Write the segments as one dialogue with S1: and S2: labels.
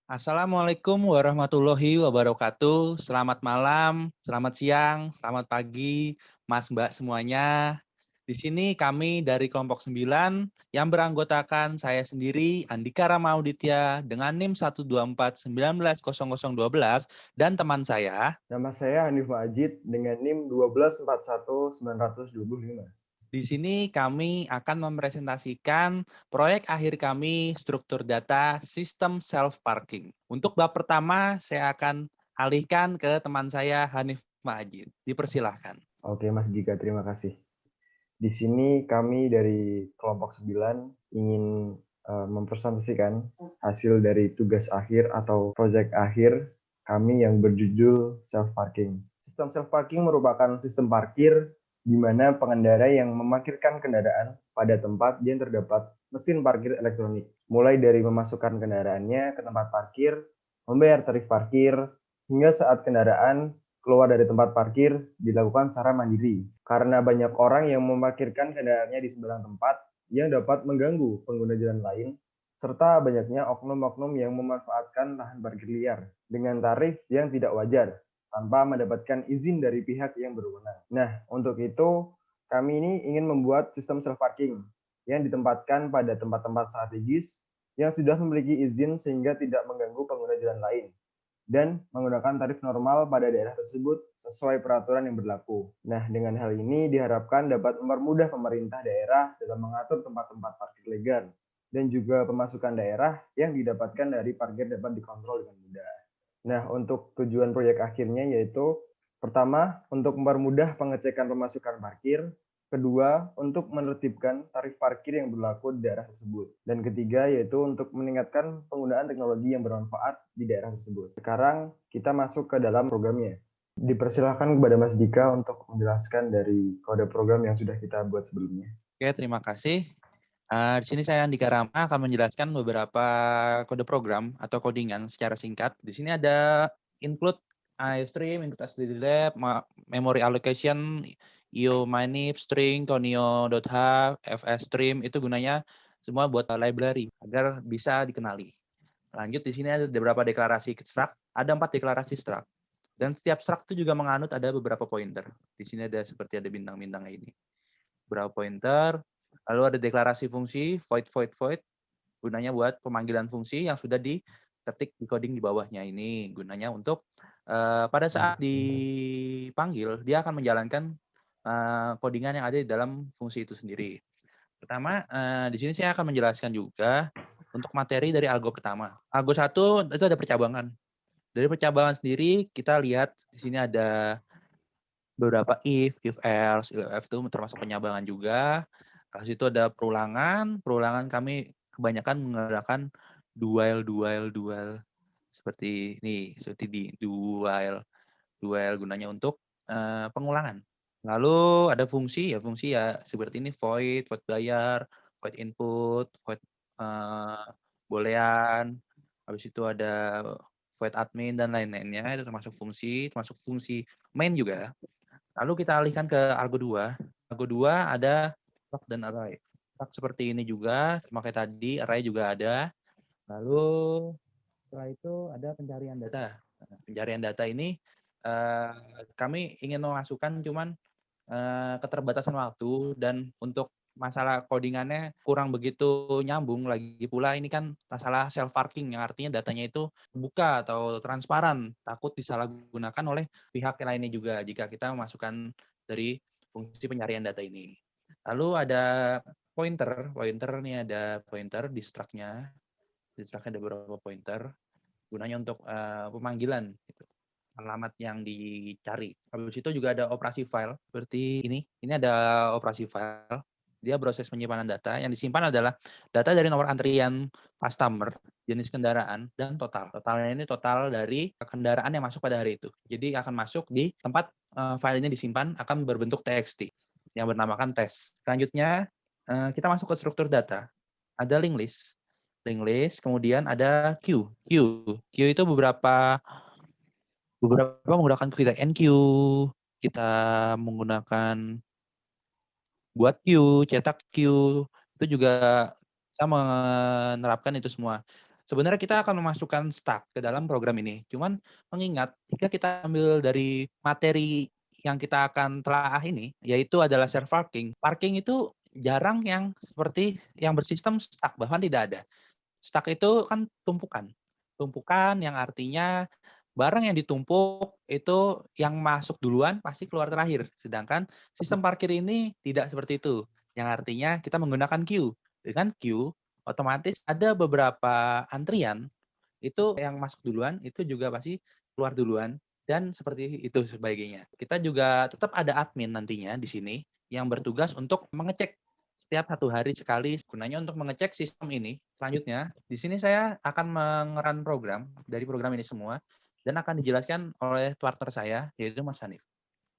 S1: Assalamualaikum warahmatullahi wabarakatuh. Selamat malam, selamat siang, selamat pagi, Mas Mbak semuanya. Di sini kami dari kelompok 9 yang beranggotakan saya sendiri, Andika Ramauditya, dengan NIM 124190012 dan teman saya.
S2: Nama saya Hanif Majid dengan NIM 1241925.
S1: Di sini kami akan mempresentasikan proyek akhir kami, struktur data sistem self-parking. Untuk bab pertama, saya akan alihkan ke teman saya, Hanif Majid. Dipersilahkan.
S2: Oke Mas Dika, terima kasih. Di sini kami dari kelompok 9 ingin mempresentasikan hasil dari tugas akhir atau proyek akhir kami yang berjudul self-parking. Sistem self-parking merupakan sistem parkir di mana pengendara yang memarkirkan kendaraan pada tempat yang terdapat mesin parkir elektronik. Mulai dari memasukkan kendaraannya ke tempat parkir, membayar tarif parkir, hingga saat kendaraan keluar dari tempat parkir dilakukan secara mandiri. Karena banyak orang yang memarkirkan kendaraannya di seberang tempat yang dapat mengganggu pengguna jalan lain, serta banyaknya oknum-oknum yang memanfaatkan lahan parkir liar dengan tarif yang tidak wajar tanpa mendapatkan izin dari pihak yang berwenang. Nah, untuk itu kami ini ingin membuat sistem self parking yang ditempatkan pada tempat-tempat strategis yang sudah memiliki izin sehingga tidak mengganggu pengguna jalan lain dan menggunakan tarif normal pada daerah tersebut sesuai peraturan yang berlaku. Nah, dengan hal ini diharapkan dapat mempermudah pemerintah daerah dalam mengatur tempat-tempat parkir legal dan juga pemasukan daerah yang didapatkan dari parkir dapat dikontrol dengan mudah. Nah, untuk tujuan proyek akhirnya yaitu pertama, untuk mempermudah pengecekan pemasukan parkir, kedua, untuk menertibkan tarif parkir yang berlaku di daerah tersebut. Dan ketiga, yaitu untuk meningkatkan penggunaan teknologi yang bermanfaat di daerah tersebut. Sekarang kita masuk ke dalam programnya. Dipersilahkan kepada Mas Dika untuk menjelaskan dari kode program yang sudah kita buat sebelumnya.
S1: Oke, terima kasih. Di sini saya Andika Rama akan menjelaskan beberapa kode program atau codingan secara singkat. Di sini ada include iStream, include STD Lab, memory allocation, IO mynib, string, tonio.h, fstream, itu gunanya semua buat library agar bisa dikenali. Lanjut, di sini ada beberapa deklarasi struct, ada 4 deklarasi struct. Dan setiap struct itu juga menganut ada beberapa pointer. Di sini ada seperti ada bintang-bintang ini. Beberapa pointer, lalu ada deklarasi fungsi, void, void, void, gunanya buat pemanggilan fungsi yang sudah diketik di coding di bawahnya ini. Gunanya untuk pada saat dipanggil, dia akan menjalankan codingan yang ada di dalam fungsi itu sendiri. Pertama, di sini saya akan menjelaskan juga untuk materi dari algo pertama. Algo 1 itu ada percabangan. Dari percabangan sendiri kita lihat di sini ada beberapa if else, if itu termasuk penyabangan juga. Habis itu ada perulangan. Perulangan kami kebanyakan menggunakan dual. Seperti ini, seperti di dual gunanya untuk pengulangan. Lalu ada fungsi ya seperti ini void bayar, void input, void boolean. Habis itu ada void admin dan lain-lainnya, itu termasuk fungsi main juga. Lalu kita alihkan ke Argo 2. Argo 2 ada struct dan array. Struct seperti ini juga, sama kayak tadi, array juga ada. Lalu setelah itu ada pencarian data. Nah, pencarian data ini kami ingin memasukkan cuman keterbatasan waktu dan untuk masalah codingannya kurang begitu nyambung. Lagi pula ini kan masalah self parking yang artinya datanya itu buka atau transparan, takut disalahgunakan oleh pihak lainnya juga jika kita memasukkan dari fungsi pencarian data ini. Lalu ada pointer ini ada pointer di struct-nya ada beberapa pointer gunanya untuk pemanggilan gitu, alamat yang dicari. Habis itu juga ada operasi file seperti ini. Ini ada operasi file. Dia proses penyimpanan data. Yang disimpan adalah data dari nomor antrian customer, jenis kendaraan, dan total. Totalnya ini total dari kendaraan yang masuk pada hari itu. Jadi akan masuk di tempat file ini disimpan akan berbentuk txt yang bernamakan tes. Selanjutnya kita masuk ke struktur data. Ada link list, kemudian ada queue. Queue itu beberapa menggunakan kita enqueue, kita menggunakan buat queue, cetak queue, itu juga bisa menerapkan itu semua. Sebenarnya kita akan memasukkan Stack ke dalam program ini. Cuman mengingat jika kita ambil dari materi yang kita akan telaah ini, yaitu adalah self parking. Parking itu jarang yang seperti yang bersistem Stack, bahkan tidak ada. Stack itu kan tumpukan. Tumpukan yang artinya barang yang ditumpuk itu yang masuk duluan pasti keluar terakhir. Sedangkan sistem parkir ini tidak seperti itu. Yang artinya kita menggunakan queue. Dengan queue, otomatis ada beberapa antrian itu yang masuk duluan itu juga pasti keluar duluan dan seperti itu sebagainya. Kita juga tetap ada admin nantinya di sini yang bertugas untuk mengecek setiap 1 hari sekali gunanya untuk mengecek sistem ini. Selanjutnya, di sini saya akan mengeran program dari program ini semua dan akan dijelaskan oleh partner saya yaitu Mas Hanif.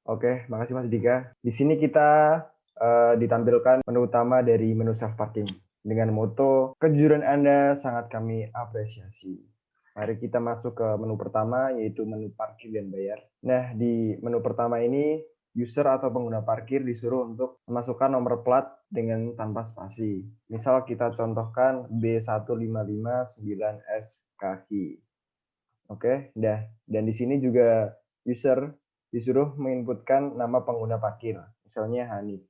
S2: Oke, makasih Mas Dika. Di sini kita ditampilkan menu utama dari menu self parking dengan moto kejujuran Anda sangat kami apresiasi. Mari kita masuk ke menu pertama yaitu menu parkir dan bayar. Nah, di menu pertama ini user atau pengguna parkir disuruh untuk memasukkan nomor plat dengan tanpa spasi. Misal kita contohkan B1559SKQ. Oke, dan di sini juga user disuruh menginputkan nama pengguna parkir, misalnya Hanif,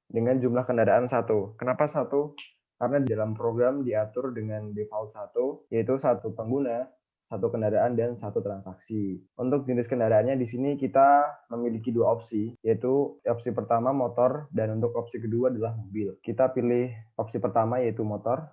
S2: dengan jumlah kendaraan 1. Kenapa 1? Karena di dalam program diatur dengan default 1, yaitu 1 pengguna, 1 kendaraan, dan 1 transaksi. Untuk jenis kendaraannya di sini kita memiliki 2 opsi, yaitu opsi pertama motor, dan untuk opsi kedua adalah mobil. Kita pilih opsi pertama yaitu motor.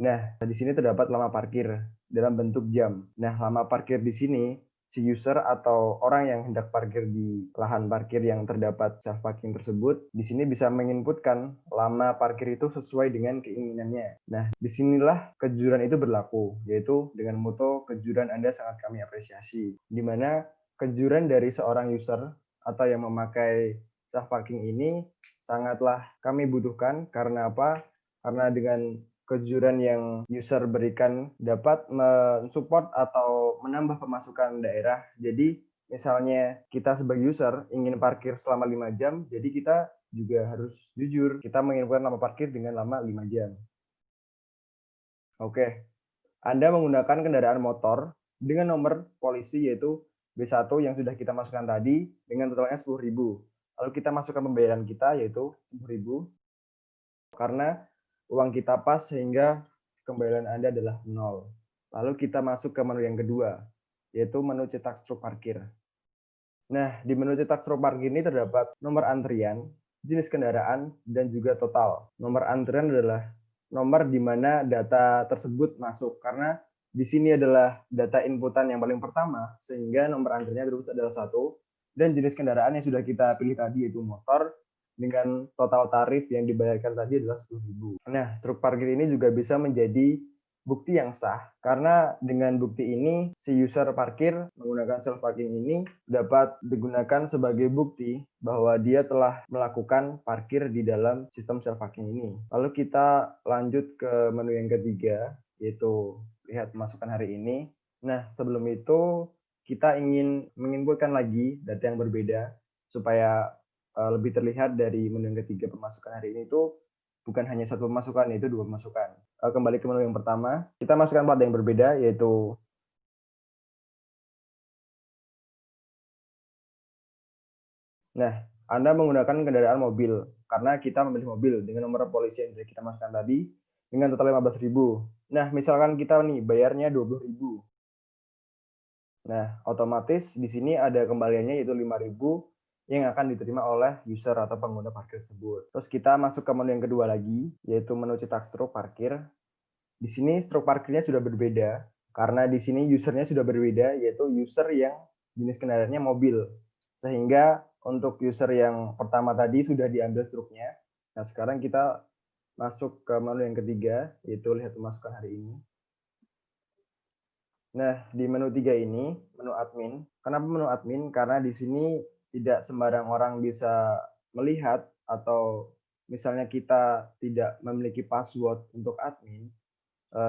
S2: Nah, di sini terdapat lama parkir dalam bentuk jam. Nah, lama parkir di sini, si user atau orang yang hendak parkir di lahan parkir yang terdapat self parking tersebut, di sini bisa menginputkan lama parkir itu sesuai dengan keinginannya. Nah, disinilah kejujuran itu berlaku, yaitu dengan moto kejujuran Anda sangat kami apresiasi. Di mana kejujuran dari seorang user atau yang memakai self parking ini sangatlah kami butuhkan. Karena apa? Karena dengan kejujuran yang user berikan dapat mensupport atau menambah pemasukan daerah. Jadi misalnya kita sebagai user ingin parkir selama 5 jam, jadi kita juga harus jujur. Kita menginputkan lama parkir dengan lama 5 jam. Oke, Anda menggunakan kendaraan motor dengan nomor polisi yaitu B1 yang sudah kita masukkan tadi dengan totalnya 10.000. Lalu kita masukkan pembayaran kita yaitu 10.000 karena uang kita pas sehingga kembalian Anda adalah 0. Lalu kita masuk ke menu yang kedua, yaitu menu cetak struk parkir. Nah, di menu cetak struk parkir ini terdapat nomor antrian, jenis kendaraan, dan juga total. Nomor antrian adalah nomor di mana data tersebut masuk, karena di sini adalah data inputan yang paling pertama, sehingga nomor antriannya terus adalah 1, dan jenis kendaraan yang sudah kita pilih tadi yaitu motor, dengan total tarif yang dibayarkan tadi adalah 10.000. Nah, truk parkir ini juga bisa menjadi bukti yang sah karena dengan bukti ini si user parkir menggunakan self parking ini dapat digunakan sebagai bukti bahwa dia telah melakukan parkir di dalam sistem self parking ini. Lalu kita lanjut ke menu yang ketiga yaitu lihat pemasukan hari ini. Nah, sebelum itu kita ingin menginputkan lagi data yang berbeda supaya lebih terlihat dari menu yang ketiga pemasukan hari ini itu bukan hanya satu pemasukan, yaitu 2 pemasukan. Kembali ke menu yang pertama, kita masukkan plat yang berbeda, yaitu nah, Anda menggunakan kendaraan mobil, karena kita memilih mobil dengan nomor polisi yang sudah kita masukkan tadi, dengan total 15.000. Nah, misalkan kita nih bayarnya 20.000. Nah, otomatis di sini ada kembaliannya yaitu 5.000 yang akan diterima oleh user atau pengguna parkir tersebut. Terus kita masuk ke menu yang kedua lagi, yaitu menu cetak struk parkir. Di sini struk parkirnya sudah berbeda, karena di sini usernya sudah berbeda, yaitu user yang jenis kendaraannya mobil. Sehingga untuk user yang pertama tadi sudah diambil struknya. Nah, sekarang kita masuk ke menu yang ketiga, yaitu lihat pemasukan hari ini. Nah, di menu 3 ini, menu admin. Kenapa menu admin? Karena di sini tidak sembarang orang bisa melihat atau misalnya kita tidak memiliki password untuk admin,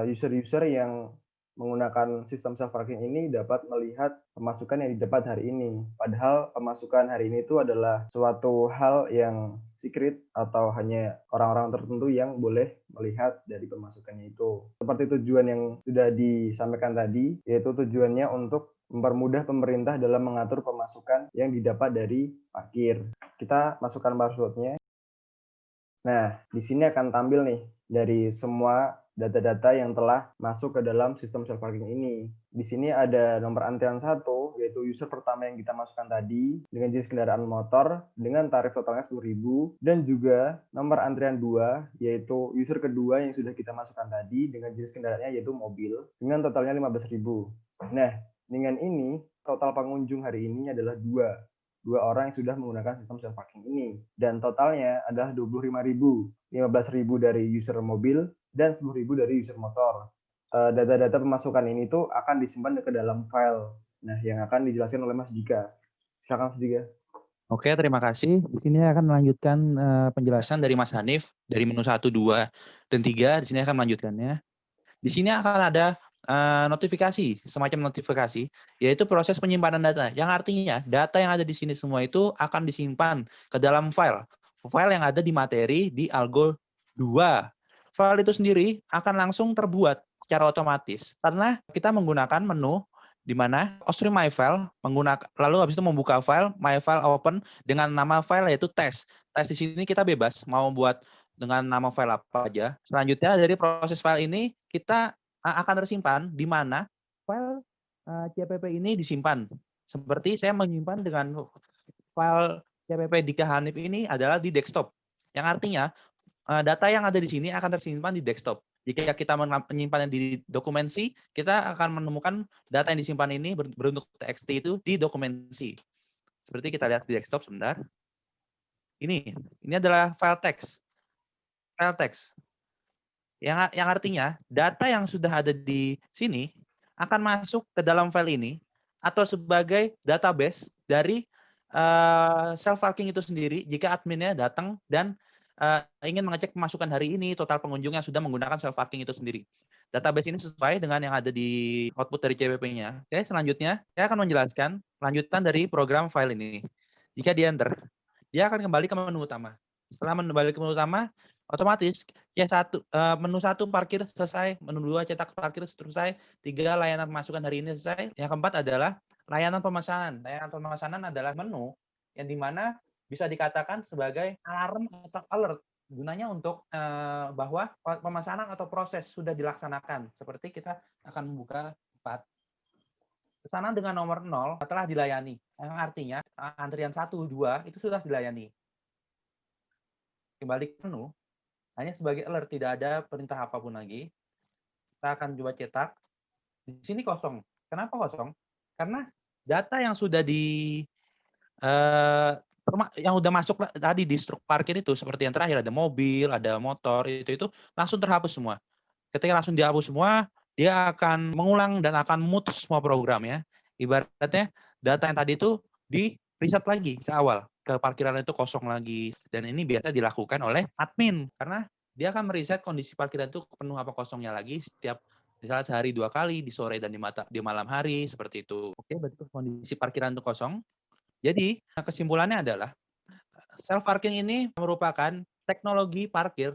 S2: user-user yang menggunakan sistem self parking ini dapat melihat pemasukan yang didapat hari ini. Padahal pemasukan hari ini itu adalah suatu hal yang secret atau hanya orang-orang tertentu yang boleh melihat dari pemasukannya itu. Seperti tujuan yang sudah disampaikan tadi, yaitu tujuannya untuk mempermudah pemerintah dalam mengatur pemasukan yang didapat dari parkir. Kita masukkan password-nya. Nah, di sini akan tampil nih dari semua data-data yang telah masuk ke dalam sistem self parking ini. Di sini ada nomor antrian 1, yaitu user pertama yang kita masukkan tadi dengan jenis kendaraan motor dengan tarif totalnya 10.000, dan juga nomor antrian 2, yaitu user kedua yang sudah kita masukkan tadi dengan jenis kendaraannya yaitu mobil dengan totalnya 15.000. Nah, dengan ini total pengunjung hari ini adalah 2 orang yang sudah menggunakan sistem self parking ini, dan totalnya adalah 25.000, 15.000 dari user mobil dan 10.000 dari user motor. Data-data pemasukan ini tuh akan disimpan ke dalam file. Nah, yang akan dijelaskan oleh Mas Dika. Silakan Mas Dika.
S1: Oke, terima kasih. Di sini akan melanjutkan penjelasan dari Mas Hanif dari menu 1, 2, dan 3. Di sini akan melanjutkannya. Di sini akan ada notifikasi, semacam notifikasi, yaitu proses penyimpanan data. Yang artinya data yang ada di sini semua itu akan disimpan ke dalam file yang ada di materi di Algo 2. File itu sendiri akan langsung terbuat secara otomatis karena kita menggunakan menu di mana Ostream My File menggunakan, lalu habis itu membuka file My File Open dengan nama file yaitu tes. Tes di sini kita bebas mau buat dengan nama file apa aja. Selanjutnya dari proses file ini kita akan tersimpan di mana file CPP ini disimpan. Seperti saya menyimpan dengan file CPP Dika Hanif ini adalah di desktop. Yang artinya data yang ada di sini akan tersimpan di desktop. Jika kita menyimpannya di dokumensi, kita akan menemukan data yang disimpan ini berbentuk TXT itu di dokumensi. Seperti kita lihat di desktop sebentar. Ini adalah file teks. File teks. Yang artinya data yang sudah ada di sini akan masuk ke dalam file ini atau sebagai database dari self parking itu sendiri jika adminnya datang dan ingin mengecek pemasukan hari ini, total pengunjung yang sudah menggunakan self parking itu sendiri. Database ini sesuai dengan yang ada di output dari CPP-nya. Oke, selanjutnya saya akan menjelaskan lanjutan dari program file ini. Jika di enter, dia akan kembali ke menu utama. Setelah kembali ke menu utama, otomatis ya menu 1 parkir selesai, menu 2 cetak parkir selesai, 3 layanan pemasukan hari ini selesai. Yang keempat adalah layanan pemesanan. Layanan pemesanan adalah menu yang dimana bisa dikatakan sebagai alarm atau alert. Gunanya untuk bahwa pemesanan atau proses sudah dilaksanakan. Seperti kita akan membuka 4. Pesanan dengan nomor 0 telah dilayani. Yang artinya antrian 1, 2 itu sudah dilayani. Kembali ke menu, hanya sebagai alert, tidak ada perintah apapun lagi. Kita akan coba cetak. Di sini kosong. Kenapa kosong? Karena data yang sudah yang udah masuk tadi di struk parkir itu, seperti yang terakhir ada mobil, ada motor, itu langsung terhapus semua. Ketika langsung dihapus semua, dia akan mengulang dan akan memutus semua program ya. Ibaratnya data yang tadi itu di reset lagi ke awal, ke parkiran itu kosong lagi. Dan ini biasa dilakukan oleh admin karena dia akan meriset kondisi parkiran itu penuh apa kosongnya lagi setiap misalnya sehari 2 kali, di sore dan di malam hari seperti itu. Oke, berarti kondisi parkiran itu kosong. Jadi kesimpulannya adalah self parking ini merupakan teknologi parkir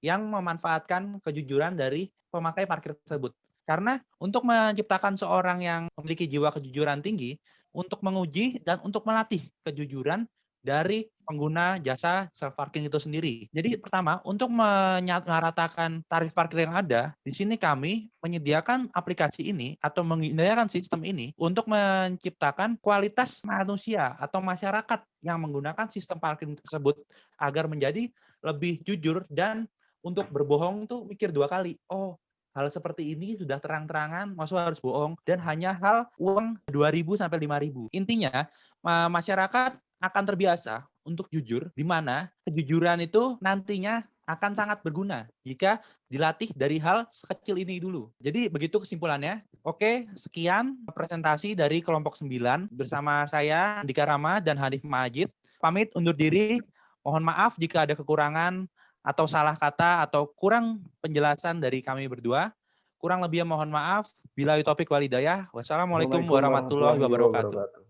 S1: yang memanfaatkan kejujuran dari pemakai parkir tersebut. Karena untuk menciptakan seorang yang memiliki jiwa kejujuran tinggi, untuk menguji dan untuk melatih kejujuran dari pengguna jasa self parking itu sendiri. Jadi pertama, untuk menyamaratakan tarif parkir yang ada, di sini kami menyediakan aplikasi ini atau menyediakan sistem ini untuk menciptakan kualitas manusia atau masyarakat yang menggunakan sistem parkir tersebut agar menjadi lebih jujur dan untuk berbohong tuh mikir 2 kali. Oh, hal seperti ini sudah terang-terangan, maksudnya harus bohong dan hanya hal uang 2.000 sampai 5.000. Intinya masyarakat akan terbiasa untuk jujur, di mana kejujuran itu nantinya akan sangat berguna jika dilatih dari hal sekecil ini dulu. Jadi begitu kesimpulannya. Oke, sekian presentasi dari kelompok 9 bersama saya Andika Rama dan Hanif Majid. Pamit undur diri. Mohon maaf jika ada kekurangan atau salah kata atau kurang penjelasan dari kami berdua. Kurang lebihnya mohon maaf. Billahi taufik wal hidayah. Wassalamualaikum
S2: Assalamualaikum
S1: warahmatullahi wabarakatuh.
S2: wabarakatuh.